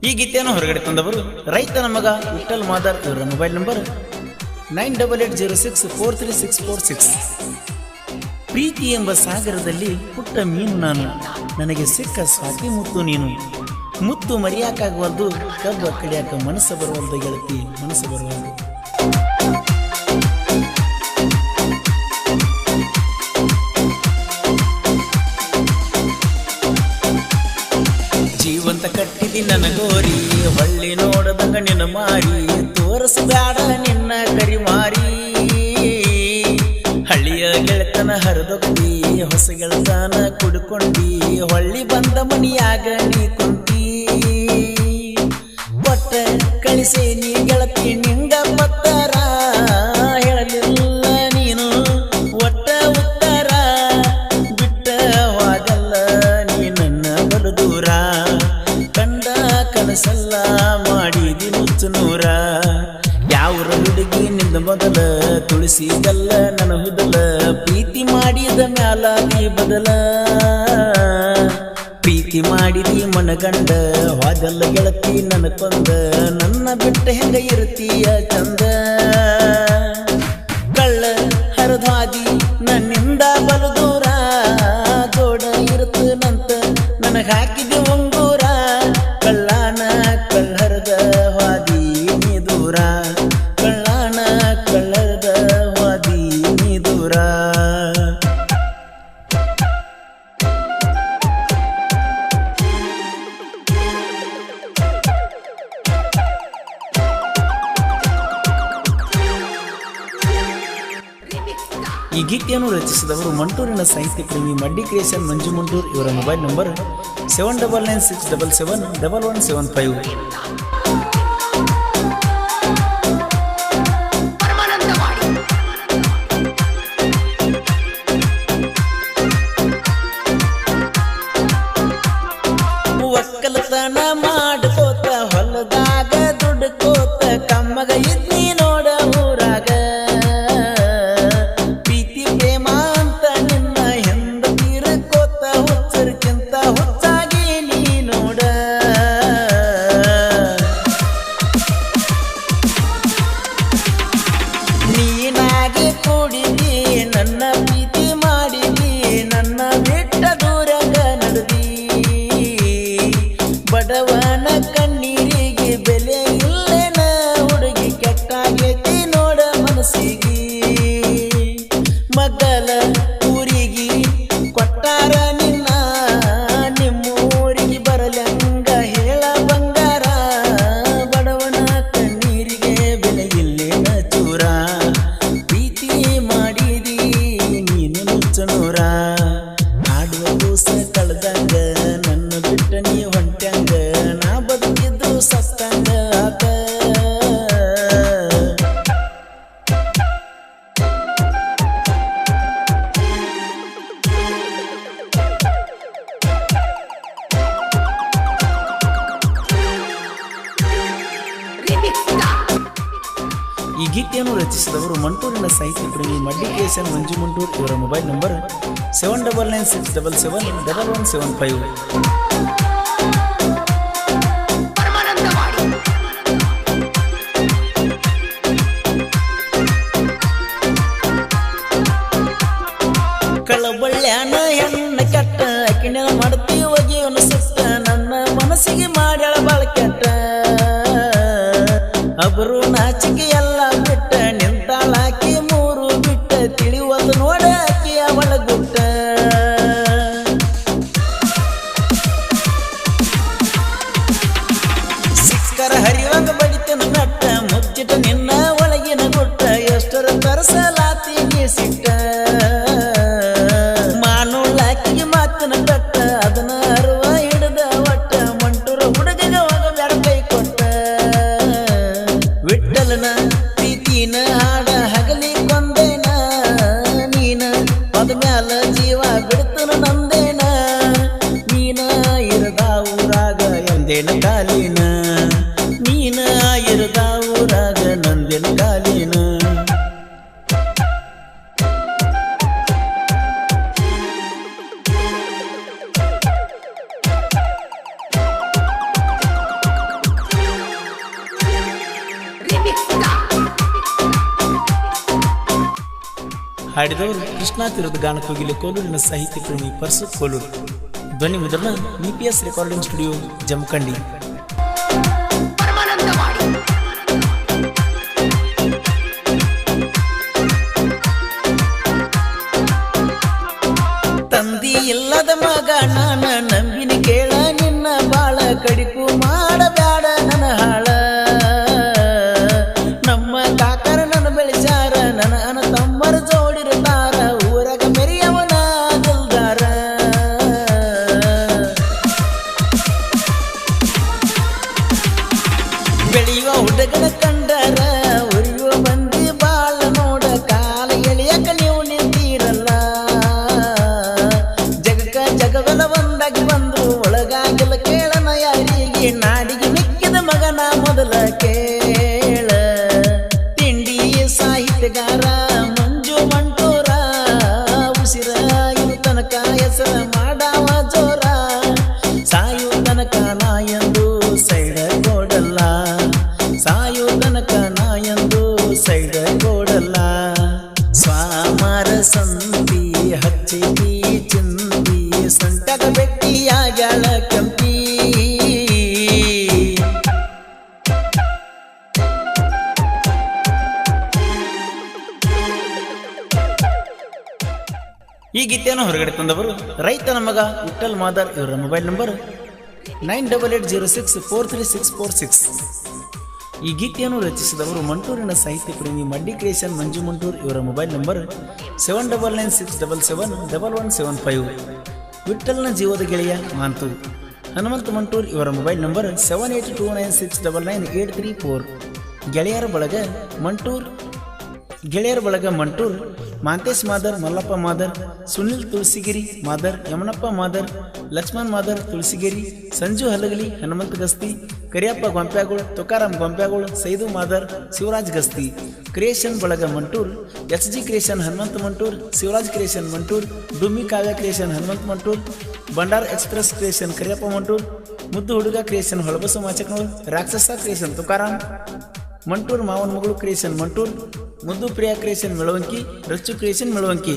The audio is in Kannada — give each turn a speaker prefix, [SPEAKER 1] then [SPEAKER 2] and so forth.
[SPEAKER 1] ಈ ಗೀತೆಯನ್ನು ಹೊರಗಡೆ ತಂದವರು ರೈತನ ಮಗ ವಿಠಲ್ ಮಾದರ್. ಇವರ ಮೊಬೈಲ್ ನಂಬರ್ 9880643646. ಪ್ರೀತಿ ಎಂಬ ಸಾಗರದಲ್ಲಿ ಪುಟ್ಟ ಮೀನು ನಾನು, ನನಗೆ ಸಿಕ್ಕ ಸ್ವಾತಿ ಮುತ್ತು ನೀನು. ಮುತ್ತು ಮರೆಯಾಕಾಗವಲ್ದು, ಕಬ್ಬ ಕಡಿಯಾಕ ಮನಸ್ಸು ಬರುವಲ್ದು ಗೆಳತಿ, ಮನಸ್ಸು ಬರುವಲ್ದು. ಜೀವಂತ ಕಟ್ಟಿದಿ ನನಗೋರಿ, ಹೊಳ್ಳಿ ನೋಡದಂಗ ನಿನ್ನ ಮಾರಿ, ತೋರಿಸಬ್ಯಾಡ ನಿನ್ನ ಕರಿಮಾರಿ. ಹಳ್ಳಿಯ ಗೆಳೆತನ ಹರಿದೊಗ್ತಿ, ಹೊಸ ಗೆಳತನ ಕುಡ್ಕೊಂಡಿ, ಹೊಳ್ಳಿ ಬಂದ ಮನಿಯಾಗ ನೀ ಕುಂತಿ. ಒಟ್ಟ ಕಳಿಸೇ ನೀ ಗೆಳತಿ ನಿಂಗ ಪತ್ತರ, ಹೇಳಲಿಲ್ಲ ನೀನು ಒಟ್ಟ ಉತ್ತರ. ಬಿಟ್ಟ ಹೋಗಲ್ಲ ನೀ ನನ್ನ ಬಲು ದೂರ, ಕಂಡ ಕನಸಲ್ಲ ಮಾಡಿದಿ ನುಚ್ಚು ನೂರ. ಯಾವ್ರ ಹುಡುಗಿ ನಿಂದ ಮೊದಲ, ತುಳಸಿದಲ್ಲ ನನ್ನ ಹುದಲ, ಪ್ರೀತಿ ಮಾಡಿದ ಮ್ಯಾಲಾದಿ ಬದಲ. ಪ್ರೀತಿ ಮಾಡಿದಿ ಮನಗಂಡ, ಹೋದಲ್ಲ ಗೆಳತಿ ನನ್ನ ಕೊಂದ, ನನ್ನ ಬಿಟ್ಟ ಹೆಂಗ ಇರ್ತೀಯ ಚಂದ. ಕಳ್ಳ ಹರದಾದಿ ನನ್ನಿಂದ ಬಲು ದೂರ, ಜೋಡ ಇರುತ್ತನಂತ ನನಗ ಹಾಕಿದಿ ಉಂಗೂರ. ಕಳ್ಳಾನ ಕಳ್ಳರದ ಹಾದಿ ನೀ ದೂರ, ಕಳ್ಳಾನ ಕಳ್ಳರದ ಹಾದಿ ನೀ ದೂರ. ಈ ಗೀತೆಯನ್ನು ರಚಿಸಿದವರು ಮಂಟೂರಿನ ಸಾಹಿತ್ಯ ಪ್ರೇಮಿ ಮಡ್ಡಿ ಕ್ರಿಯೇಷನ್ ಮಂಜು ಮಂಟೂರ್. ಇವರ ಮೊಬೈಲ್ ನಂಬರ್ 7996771175. ಒಕ್ಕಲತನ ಮಾಡ್ಕೋತ ಹೊಲದಾಗ ದುಡ್ಕೋತ, ಕಮ್ಮಗ ಇದ್ನಿ ನೋಡ ಊರಾಗ. ಪ್ರೀತಿ ಪ್ರೇಮ ಅಂತ ನಿನ್ನ ಹೆಂದ ತೀರ್ಕೋತ, ಹುಚ್ಚರ್ಕಿಂತ ಹುಚ್ಚಾಗಿ ನೀ ನೋಡ. ನೀನಾಗೆ ಕೂಡಿದಿ ನನ್ನ ಪ್ರೀತಿ ಮಾಡಿದಿ, ನನ್ನ ಬಿಟ್ಟ ದೂರಗ ನಡೆದಿ. ಬಡವನ ಕಣ್ಣೀರಿಗೆ ಬೆಲೆ ಇಲ್ಲೇನ, ಹುಡುಗಿ ಕೆಟ್ಟಾಗೈತಿ ನೋಡ ಮನಸ್ಸಿಗೆ. ಮಗಲ ಊರಿಗೆ ಕೊಟ್ಟಾರ ನಿನ್ನ, ನಿಮ್ಮೂರಿಗೆ ಬರಲಂಗ ಹೇಳ ಬಂಗಾರ. ಬಡವನ ಕಣ್ಣೀರಿಗೆ ಬೆಲೆ ಇಲ್ಲೇನ ಚೂರ, ಪ್ರೀತಿ ಮಾಡಿದಿ ನೀನು ನುಚ್ಚನೂರ. ಆಡುವ ಕೂಸ ಕಳೆದಂಗ ನನ್ನ ಬಿಟ್ಟ ನೀ ಹೊಂಟ್ಯಂಗ, ನಾ ಬದುಕಿದ್ದು ಸತ್ತಂಗ ಆತ. ಈ ಗೀತೆಯನ್ನು ರಚಿಸಿದವರು ಮಂಟೂರಿನ ಸಾಹಿತ್ಯ ಪ್ರೇಮಿ ಮಡ್ಡಿ ಕ್ರಿಯೇಷನ್ ಮಂಜು ಮಂಟೂರ್. ಇವರ ಮೊಬೈಲ್ ನಂಬರ್ 7996771175. ಕಳಬಳ್ಳ್ಯಾನ ಹೆಣ್ಣ ಕೆಟ್ಟ, ಅಕಿನ ಮಾಡ್ತಿ ಒಗೆಯವನು ಸುತ್ತ, ನನ್ನ ಮನಸ್ಸಿಗೆ ಮಾಡ್ಯಾಳ ಬಾಳ ಕೆಟ್ಟ. ಅಬರು ನಾಚಿಕೆ ಎಲ್ಲ ಬಿಟ್ಟ, ನಿಂತಾಳಾಕಿ ಮೂರು ಬಿಟ್ಟ, ತಿಳಿವಲ್ದು ನೋಡ ಆಕಿಯ ಒಳಗುಟ್ಟ. ಸಿಕ್ಕರ ಹರಿವಂಗ ಬಡಿತನ ನಟ್ಟ, ಮುಚ್ಚಿಟ ನಿನ್ನ ಒಳಗಿನ ಗುಟ್ಟ, ಎಷ್ಟರ ತರಸಲಾತಿ ನೀ ಸಿಟ್ಟ. ಮಾನುಳ್ಳಾಕಿಗೆ ಮಾತಿನ ಕಟ್ಟ, ಅದನ್ನ ಅರುವ ಹಿಡಿದ ಒಟ್ಟ, ಮಂಟೂರ ಹುಡುಗಗ ಹೋಗಬ್ಯಾಡ ಕೈ ಕೊಟ್ಟ. ವಿಠಲನ ಪ್ರೀತಿನ ಹಾಡ ಹಗಲಿ ಕೊಂದೇನ, ನೀನ ಅದ ಮ್ಯಾಲ ಜೀವ ಬಿಡ್ತನ ನಂದೇನ. ನೀನ ಇರದ ಊರಾಗ ಎಂದೇನ ಕಾಲಿನ, ನೀನ ಇರದ ಊರಾಗ ನಂದೇನ ಕಾಲಿನ. ಹಾಡಿದವರು ಕೃಷ್ಣಾ ತೀರದ ಗಾನ ಕೋಗಿಲೆ ಕೋಲೂರಿನ ಸಾಹಿತ್ಯ ಪ್ರೇಮಿ ಪರ್ಸು ಕೋಲೂರು. ಧ್ವನಿ ಮುದ್ರಣ VPS ರೆಕಾರ್ಡಿಂಗ್ ಸ್ಟುಡಿಯೋ ಜಮಖಂಡಿ. ತಂದಿ ಇಲ್ಲದ ಮಗ ನಾನ ನಂಬಿನ ಕೇಳ ನಿನ್ನ ಬಾಳ ಕಡಿಕು ಮಾಡಬ್ಯಾಡ ನನ್ನ ಹಾಳ. ನಮ್ಮ ಕಾಕರ ನನ್ನ ಬೆಳೆಸಾರ ನನ್ನ ಅನ ತಮ್ಮರ ಜೋಡಿರ್ತಾರ ಊರಾಗ ಮೆರಿಯವನ ದಿಲ್ದಾರ. ಬೆಳೆಯುವ ಹುಡುಗನ ಕಂಡರ ಉರಿಯುವ ಮಂದಿ ಬಾಳ ನೋಡ ಕಾಲ ಎಳೆಯಕ ನೀವು ನಿಂತೀರಲ್ಲ. ಜಗವೆಲ್ಲ ಒಂದಾಗಿ ಬಂದ್ರು ಒಳಗಾಗಿಲ್ಲ ಕೇಳನ ಯಾರಿಗೆ ನಾಡಿಗೆ ಮಿಕ್ಕಿದ ಮಗನ ಮೊದಲ ಕೇಳ. ತಿಂಡಿ ಸಾಹಿತ್ಯಗಾರ ಮಂಜು ಮಂಟೂರ ಉಸಿರ ಇವು ತನಕ ಹೆಸರ ಮಾಡಾವ ಜೋರ. ಸಾಯು ತನಕ ನಾ ಎಂದು ಸೈಡ ಕೊಡಲ್ಲ, ಸಾಯು ತನಕ ನಾ ಎಂದು ಸೈಡ ಕೊಡಲ್ಲ. ಸ್ವಾಮರ ಸಂತಿ ಹಚ್ಚಿತಿ ಚಿಂತಿ ಸಂಟಕ ಬೆಟ್ಟಿಯಾಗಳ ಕಂಪಿ. ಈ ಗೀತೆಯನ್ನು ಹೊರಗಡೆ ತಂದವರು ರೈತನ ಮಗ ವಿಠಲ್ ಮಾದರ್. ಇವರ ಮೊಬೈಲ್ ನಂಬರ್ 9880643646. ಈ ಗೀತೆಯನ್ನು ರಚಿಸಿದವರು ಮಂಟೂರಿನ ಸಾಹಿತ್ಯ ಪ್ರೇಮಿ ಮಡ್ಡಿ ಕ್ರಿಯೇಷನ್ ಮಂಜು ಮಂಟೂರ್. ಇವರ ಮೊಬೈಲ್ ನಂಬರ್ 7996771175. ವಿಠಲ್ನ ಜೀವದ ಗೆಳೆಯ ಮಾಂತು ಹನುಮಂತ ಮಂಟೂರ್. ಇವರ ಮೊಬೈಲ್ ನಂಬರ್ 7829699834. ಗೆಳೆಯರ ಬಳಗ ಮಂಟೂರ್ ಮಾಂತೇಶ್ ಮಾದರ್, ಮಲ್ಲಪ್ಪ ಮಾದರ್, ಸುನಿಲ್ ತುಳಸಿಗಿರಿ ಮಾದರ್, ಯಮನಪ್ಪ ಮಾದರ್, ಲಕ್ಷ್ಮಣ್ ಮಾದರ್ ತುಳಸಿಗಿರಿ, ಸಂಜು ಹಲಗಲಿ, ಹನುಮಂತ ಗಸ್ತಿ, ಕರಿಯಪ್ಪ ಗೊಂಪ್ಯಾಗೋಳ್, ತುಕಾರಾಮ್ ಗೊಂಪ್ಯಾಗೋಳ್, ಸೈದು ಮಾದರ್, ಶಿವರಾಜ್ ಗಸ್ತಿ. ಕ್ರಿಯೇಷನ್ ಬಳಗ Mantur SG creation Hanumantha Mantur, Shivaraj creation Mantur, ಡುಮ್ಮಿ Kavya creation Hanumantha Mantur, Bandar express creation Kariyappa Mantur, ಮುದ್ದು ಹುಡುಗ ಕ್ರಿಯೇಷನ್ ಹೊಳಬಸು ಮಾಚಕನೂರ್, ರಾಕ್ಷಸ ಕ್ರಿಯೇಷನ್ ತುಕಾರಾಮ್ ಮಂಟೂರ್, ಮಾವನ ಮಗಳು ಕ್ರಿಯೇಷನ್ ಮಂಟೂರ್, ಮುದ್ದು ಪ್ರಿಯಾ ಕ್ರಿಯೇಷನ್ ಮೆಳವಂಕಿ, ರಚ್ಚು ಕ್ರಿಯೇಷನ್ ಮೆಳವಂಕಿ.